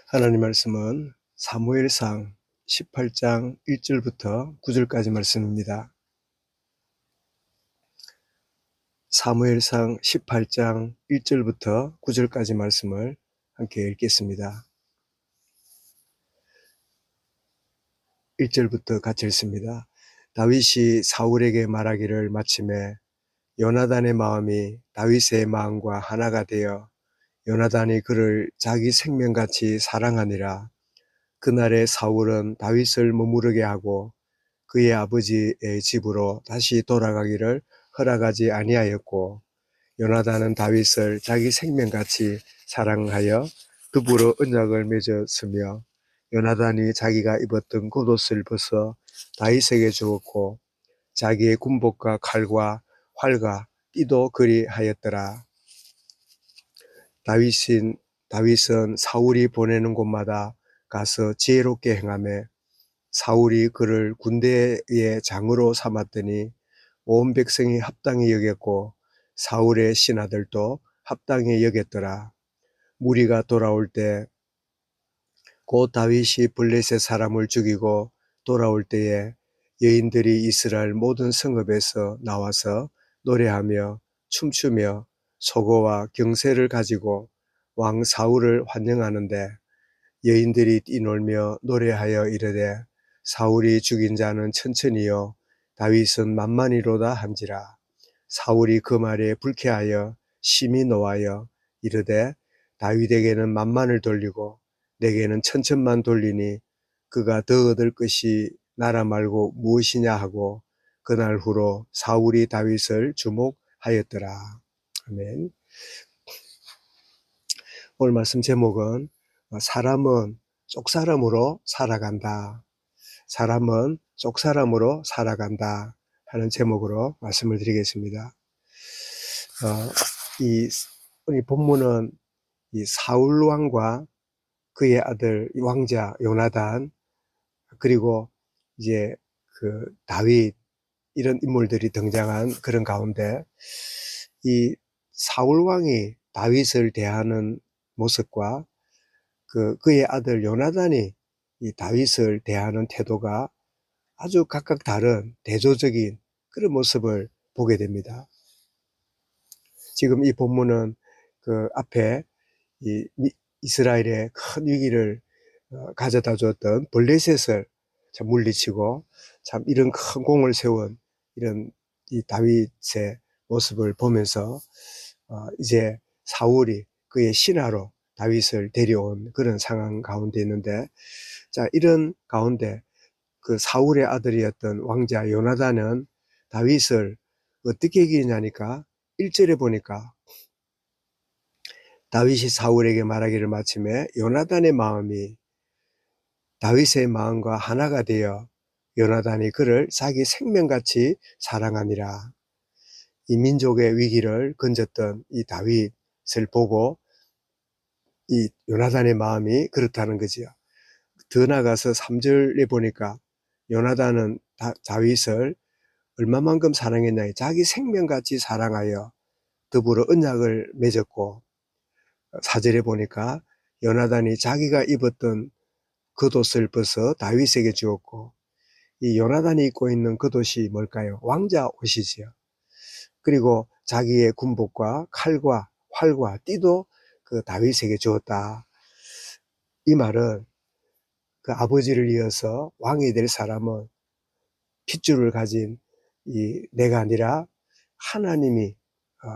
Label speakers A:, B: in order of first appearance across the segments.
A: 하나님 말씀은 사무엘상 18장 1절부터 9절까지 말씀입니다. 사무엘상 18장 1절부터 9절까지 말씀을 함께 읽겠습니다. 1절부터 같이 읽습니다. 다윗이 사울에게 말하기를 마침에 요나단의 마음이 다윗의 마음과 하나가 되어 요나단이 그를 자기 생명같이 사랑하니라. 그날에 사울은 다윗을 머무르게 하고 그의 아버지의 집으로 다시 돌아가기를 허락하지 아니하였고, 요나단은 다윗을 자기 생명같이 사랑하여 더불어 언약을 맺었으며, 요나단이 자기가 입었던 겉옷을 벗어 다윗에게 주었고 자기의 군복과 칼과 활과 띠도 그리하였더라. 다윗은 사울이 보내는 곳마다 가서 지혜롭게 행하며 사울이 그를 군대의 장으로 삼았더니 온 백성이 합당히 여겼고 사울의 신하들도 합당히 여겼더라. 무리가 돌아올 때 곧 다윗이 블레셋 사람을 죽이고 돌아올 때에 여인들이 이스라엘 모든 성읍에서 나와서 노래하며 춤추며 소고와 경새를 가지고 왕 사울을 환영하는데, 여인들이 뛰놀며 노래하여 이르되 사울이 죽인 자는 천천히요 다윗은 만만히로다 한지라. 사울이 그 말에 불쾌하여 심히 노하여 이르되 다윗에게는 만만을 돌리고 내게는 천천만 돌리니 그가 더 얻을 것이 나라 말고 무엇이냐 하고 그날 후로 사울이 다윗을 주목하였더라. 아멘. 오늘 말씀 제목은 사람은 쏙사람으로 살아간다. 사람은 쏙사람으로 살아간다 하는 제목으로 말씀을 드리겠습니다. 이 본문은 이 사울 왕과 그의 아들 왕자 요나단, 그리고 이제 그 다윗, 이런 인물들이 등장한 그런 가운데 이 사울 왕이 다윗을 대하는 모습과 그의 아들 요나단이 이 다윗을 대하는 태도가 아주 각각 다른 대조적인 그런 모습을 보게 됩니다. 지금 이 본문은 그 앞에 이 이스라엘의 큰 위기를 가져다 줬던 블레셋을 참 물리치고 참 이런 큰 공을 세운 이런 이 다윗의 모습을 보면서 이제 사울이 그의 신하로 다윗을 데려온 그런 상황 가운데 있는데, 자, 이런 가운데 그 사울의 아들이었던 왕자 요나단은 다윗을 어떻게 이기냐니까 1절에 보니까 다윗이 사울에게 말하기를 마침에 요나단의 마음이 다윗의 마음과 하나가 되어 요나단이 그를 자기 생명같이 사랑하니라. 이 민족의 위기를 건졌던 이 다윗을 보고 이 요나단의 마음이 그렇다는 거지요. 더 나아가서 3절에 보니까 요나단은 다윗을 얼마만큼 사랑했냐, 자기 생명같이 사랑하여 더불어 언약을 맺었고, 4절에 보니까 요나단이 자기가 입었던 겉옷을 벗어 다윗에게 주었고, 이 요나단이 입고 있는 겉옷이 뭘까요? 왕자 옷이지요. 그리고 자기의 군복과 칼과 활과 띠도 그 다윗에게 주었다. 이 말은 그 아버지를 이어서 왕이 될 사람은 핏줄을 가진 내가 아니라 하나님이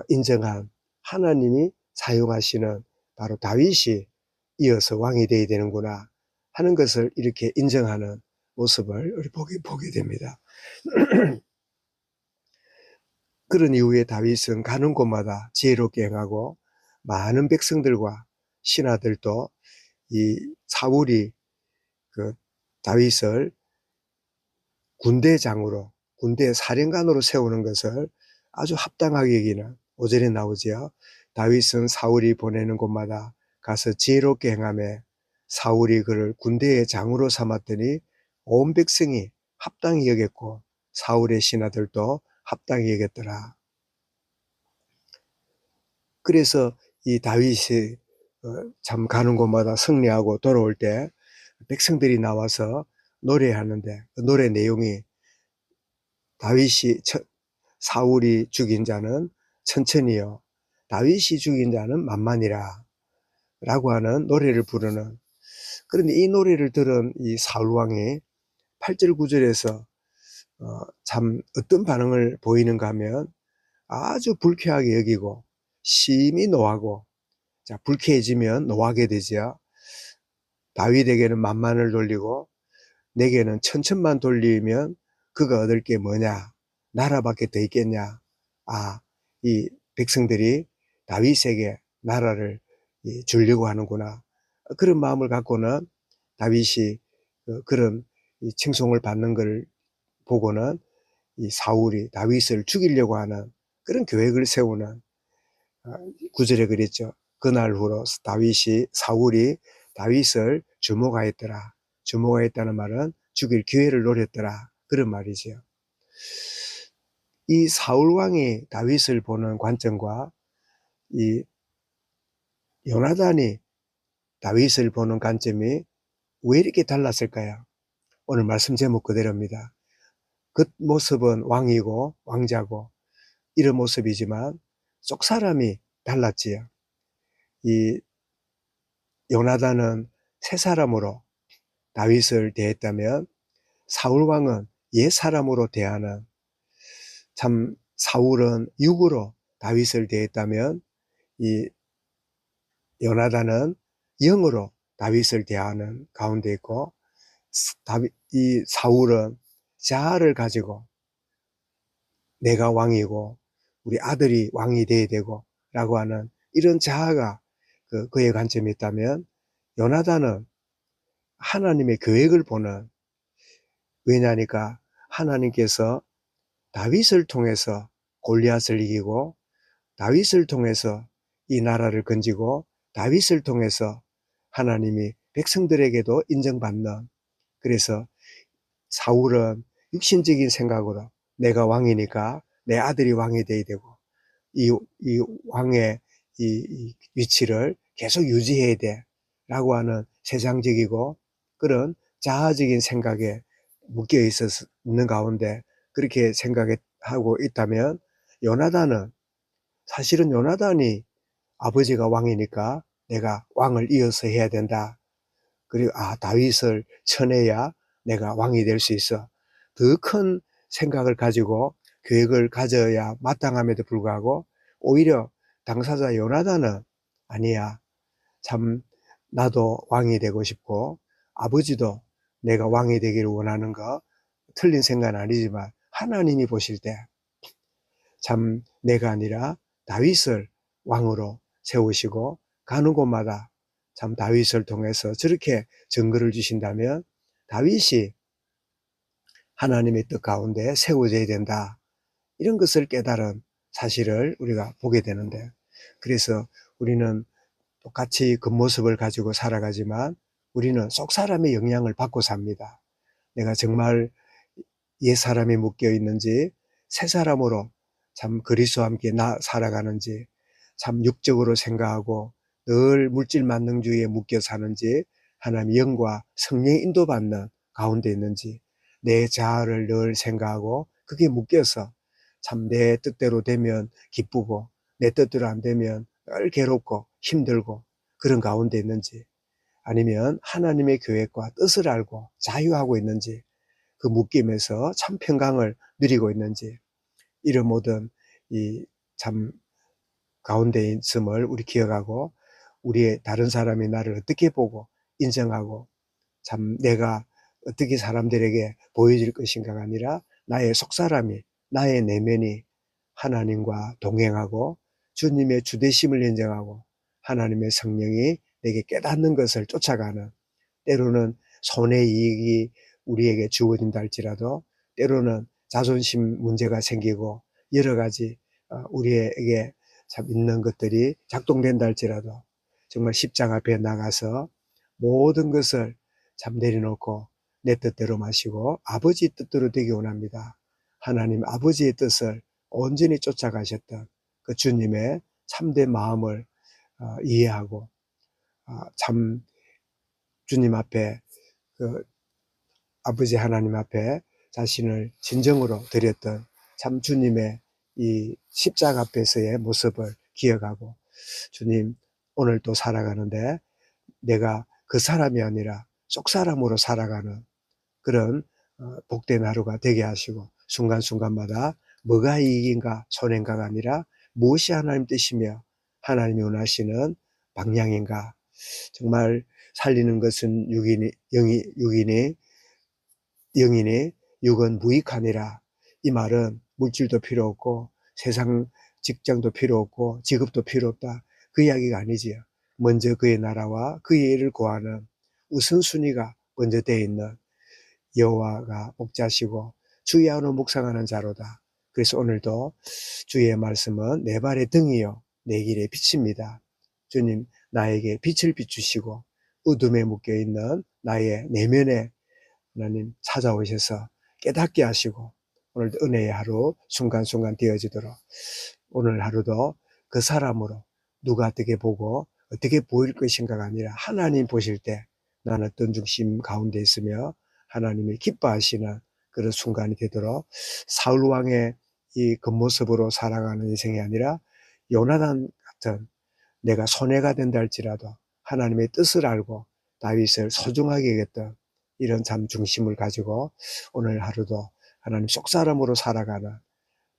A: 인정한, 하나님이 사용하시는 바로 다윗이 이어서 왕이 되어야 되는구나 하는 것을 이렇게 인정하는 모습을 우리 보게 됩니다. 그런 이후에 다윗은 가는 곳마다 지혜롭게 행하고 많은 백성들과 신하들도 이 사울이 그 다윗을 군대장으로, 군대 사령관으로 세우는 것을 아주 합당하게 여기는 5절에 나오지요. 다윗은 사울이 보내는 곳마다 가서 지혜롭게 행하며 사울이 그를 군대의 장으로 삼았더니 온 백성이 합당히 여겼고 사울의 신하들도 합당히 여겼더라. 그래서 이 다윗이 참 가는 곳마다 승리하고 돌아올 때 백성들이 나와서 노래하는데 그 노래 내용이 다윗이 사울이 죽인 자는 천천히요 다윗이 죽인 자는 만만이라 라고 하는 노래를 부르는. 그런데 이 노래를 들은 이 사울왕이 8절 9절에서 참 어떤 반응을 보이는가 하면 아주 불쾌하게 여기고 심히 노하고, 자 불쾌해지면 노하게 되죠. 다윗에게는 만만을 돌리고 내게는 천천만 돌리면 그가 얻을 게 뭐냐, 나라밖에 더 있겠냐. 이 백성들이 다윗에게 나라를 주려고 하는구나. 그런 마음을 갖고는 다윗이 그런 칭송을 받는 걸 보고는 이 사울이 다윗을 죽이려고 하는 그런 계획을 세우는, 구절에 그랬죠. 그날 후로 사울이 다윗을 주목하였더라. 주목하였다는 말은 죽일 기회를 노렸더라, 그런 말이죠. 이 사울왕이 다윗을 보는 관점과 이 요나단이 다윗을 보는 관점이 왜 이렇게 달랐을까요? 오늘 말씀 제목 그대로입니다. 겉모습은 왕이고 왕자고 이런 모습이지만 속 사람이 달랐지요. 이 요나단은 새 사람으로 다윗을 대했다면 사울왕은 옛 사람으로 대하는, 참 사울은 육으로 다윗을 대했다면 이 요나단은 영으로 다윗을 대하는 가운데 있고, 이 사울은 자아를 가지고 내가 왕이고 우리 아들이 왕이 돼야 되고 라고 하는 이런 자아가 그의 관점이 있다면, 요나단은 하나님의 계획을 보는, 왜냐니까 하나님께서 다윗을 통해서 골리앗을 이기고 다윗을 통해서 이 나라를 건지고 다윗을 통해서 하나님이 백성들에게도 인정받는, 그래서 사울은 육신적인 생각으로 내가 왕이니까 내 아들이 왕이 돼야 되고 이 왕의 이 위치를 계속 유지해야 돼 라고 하는 세상적이고 그런 자아적인 생각에 묶여 있는 가운데 그렇게 생각하고 있다면, 요나단은 사실은 요나단이 아버지가 왕이니까 내가 왕을 이어서 해야 된다. 그리고 다윗을 쳐내야 내가 왕이 될 수 있어. 더 큰 생각을 가지고 계획을 가져야 마땅함에도 불구하고 오히려 당사자 요나단은 아니야. 참 나도 왕이 되고 싶고 아버지도 내가 왕이 되기를 원하는 거 틀린 생각은 아니지만 하나님이 보실 때 참 내가 아니라 다윗을 왕으로 세우시고 가는 곳마다 참 다윗을 통해서 저렇게 증거를 주신다면 다윗이 하나님의 뜻 가운데 세워져야 된다, 이런 것을 깨달은 사실을 우리가 보게 되는데, 그래서 우리는 똑같이 겉모습을 가지고 살아가지만 우리는 속 사람의 영향을 받고 삽니다. 내가 정말 옛 사람이 묶여 있는지 새 사람으로 참 그리스도와 함께 살아가는지, 참 육적으로 생각하고 늘 물질 만능주의에 묶여 사는지 하나님의 영과 성령의 인도받는 가운데 있는지, 내 자아를 늘 생각하고 그게 묶여서 참 내 뜻대로 되면 기쁘고 내 뜻대로 안 되면 늘 괴롭고 힘들고 그런 가운데 있는지, 아니면 하나님의 계획과 뜻을 알고 자유하고 있는지, 그 묶임에서 참 평강을 누리고 있는지, 이런 모든 이 참 가운데 있음을 우리 기억하고 우리의 다른 사람이 나를 어떻게 보고 인정하고 참 내가 어떻게 사람들에게 보여질 것인가가 아니라 나의 속사람이, 나의 내면이 하나님과 동행하고 주님의 주되심을 인정하고 하나님의 성령이 내게 깨닫는 것을 쫓아가는, 때로는 손해 이익이 우리에게 주어진다 할지라도 때로는 자존심 문제가 생기고 여러 가지 우리에게 참 있는 것들이 작동된다 할지라도 정말 십자가 앞에 나가서 모든 것을 참 내려놓고 내 뜻대로 마시고 아버지 뜻대로 되기 원합니다. 하나님 아버지의 뜻을 온전히 쫓아가셨던 그 주님의 참된 마음을 이해하고 참 주님 앞에 그 아버지 하나님 앞에 자신을 진정으로 드렸던 참 주님의 이 십자가 앞에서의 모습을 기억하고, 주님 오늘 또 살아가는데 내가 그 사람이 아니라 속 사람으로 살아가는 그런 복된 하루가 되게 하시고, 순간순간마다 뭐가 이익인가 손해인가가 아니라 무엇이 하나님 뜻이며 하나님이 원하시는 방향인가. 정말 살리는 것은 영이니 육은 무익하니라. 이 말은 물질도 필요 없고 세상 직장도 필요 없고 직업도 필요 없다, 그 이야기가 아니지요. 먼저 그의 나라와 그의 일을 구하는 우선순위가 먼저 되어 있는 여호와가 목자시고 주의 안을 묵상하는 자로다. 그래서 오늘도 주의 말씀은 내 발의 등이요 내 길의 빛입니다. 주님 나에게 빛을 비추시고 어둠에 묶여있는 나의 내면에 하나님 찾아오셔서 깨닫게 하시고, 오늘도 은혜의 하루 순간순간 되어지도록 오늘 하루도 그 사람으로 누가 어떻게 보고 어떻게 보일 것인가가 아니라 하나님 보실 때 나는 어떤 중심 가운데 있으며 하나님이 기뻐하시는 그런 순간이 되도록, 사울 왕의 이 겉모습으로 살아가는 인생이 아니라 요나단 같은, 내가 손해가 된다 할지라도 하나님의 뜻을 알고 다윗을 소중하게 여겼던 이런 참 중심을 가지고 오늘 하루도 하나님 속사람으로 살아가는,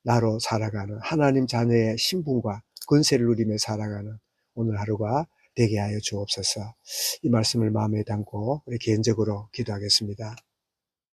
A: 나로 살아가는 하나님 자녀의 신분과 권세를 누리며 살아가는 오늘 하루가 되게 하여 주옵소서. 이 말씀을 마음에 담고 우리 개인적으로 기도하겠습니다.